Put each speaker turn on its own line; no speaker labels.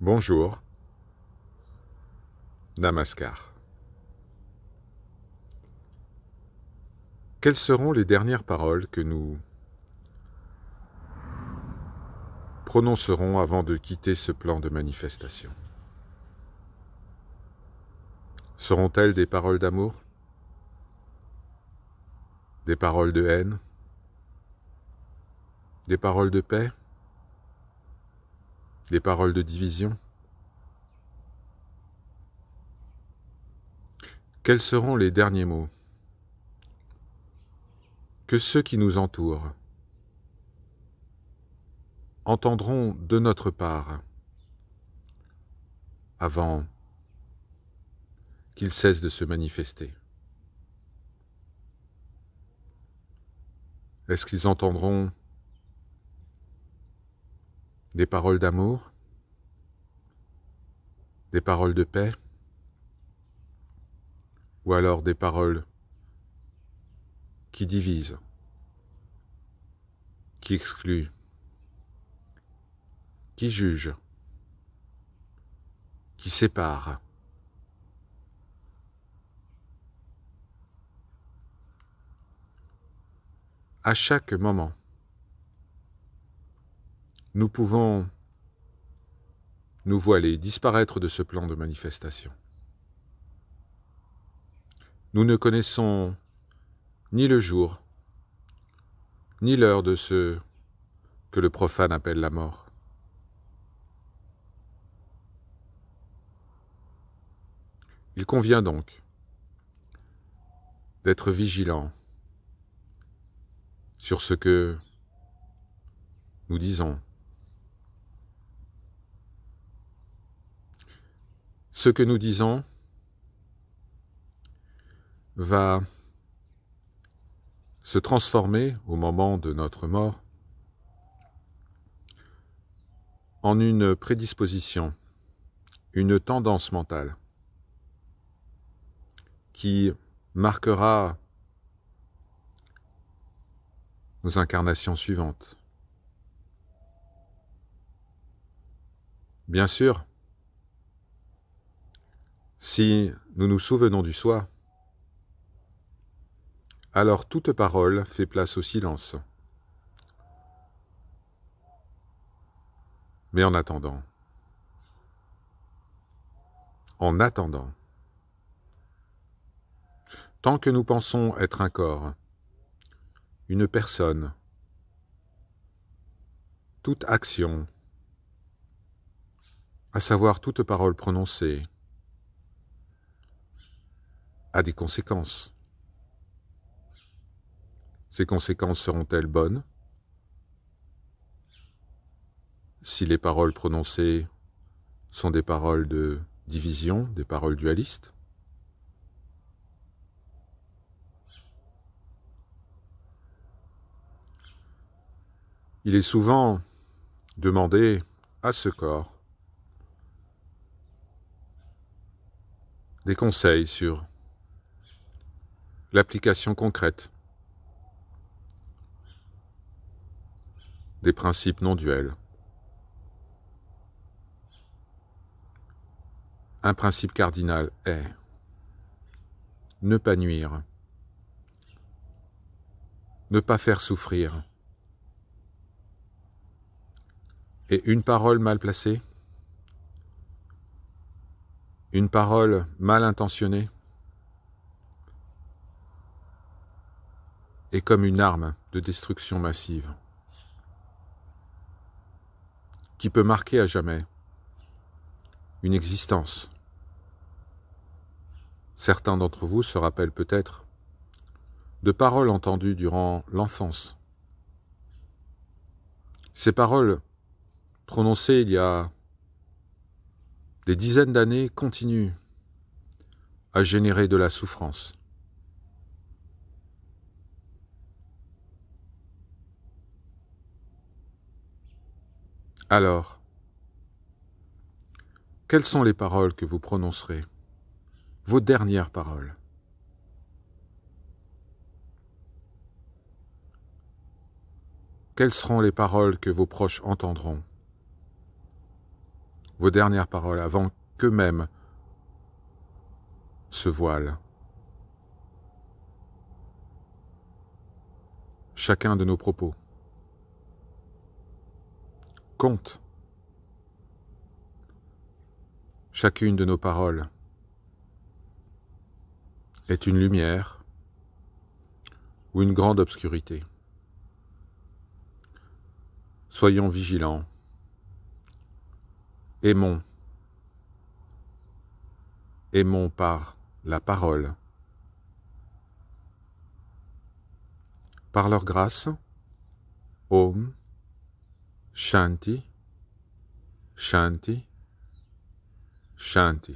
Bonjour, Namaskar. Quelles seront les dernières paroles que nous prononcerons avant de quitter ce plan de manifestation? Seront-elles des paroles d'amour? Des paroles de haine? Des paroles de paix? Des paroles de division? Quels seront les derniers mots que ceux qui nous entourent entendront de notre part avant qu'ils cessent de se manifester? Est-ce qu'ils entendront des paroles d'amour, des paroles de paix, ou alors des paroles qui divisent, qui excluent, qui jugent, qui séparent? À chaque moment, nous pouvons nous voiler, disparaître de ce plan de manifestation. Nous ne connaissons ni le jour, ni l'heure de ce que le profane appelle la mort. Il convient donc d'être vigilant sur ce que nous disons. Ce que nous disons va se transformer au moment de notre mort en une prédisposition, une tendance mentale qui marquera nos incarnations suivantes. Bien sûr, si nous nous souvenons du soi, alors toute parole fait place au silence. Mais en attendant, tant que nous pensons être un corps, une personne, toute action, à savoir toute parole prononcée, a des conséquences. Ces conséquences seront-elles bonnes? Si les paroles prononcées sont des paroles de division, des paroles dualistes? Il est souvent demandé à ce corps des conseils sur l'application concrète des principes non duels. Un principe cardinal est ne pas nuire, ne pas faire souffrir. Et une parole mal placée, une parole mal intentionnée, est comme une arme de destruction massive qui peut marquer à jamais une existence. Certains d'entre vous se rappellent peut-être de paroles entendues durant l'enfance. Ces paroles prononcées il y a des dizaines d'années continuent à générer de la souffrance. Alors, quelles sont les paroles que vous prononcerez? Vos dernières paroles. Quelles seront les paroles que vos proches entendront? vos dernières paroles avant qu'eux-mêmes se voilent. Chacun de nos propos compte. Chacune de nos paroles est une lumière ou une grande obscurité. Soyons vigilants. Aimons. Aimons par la parole. Par leur grâce, Om Shanti, Shanti, Shanti.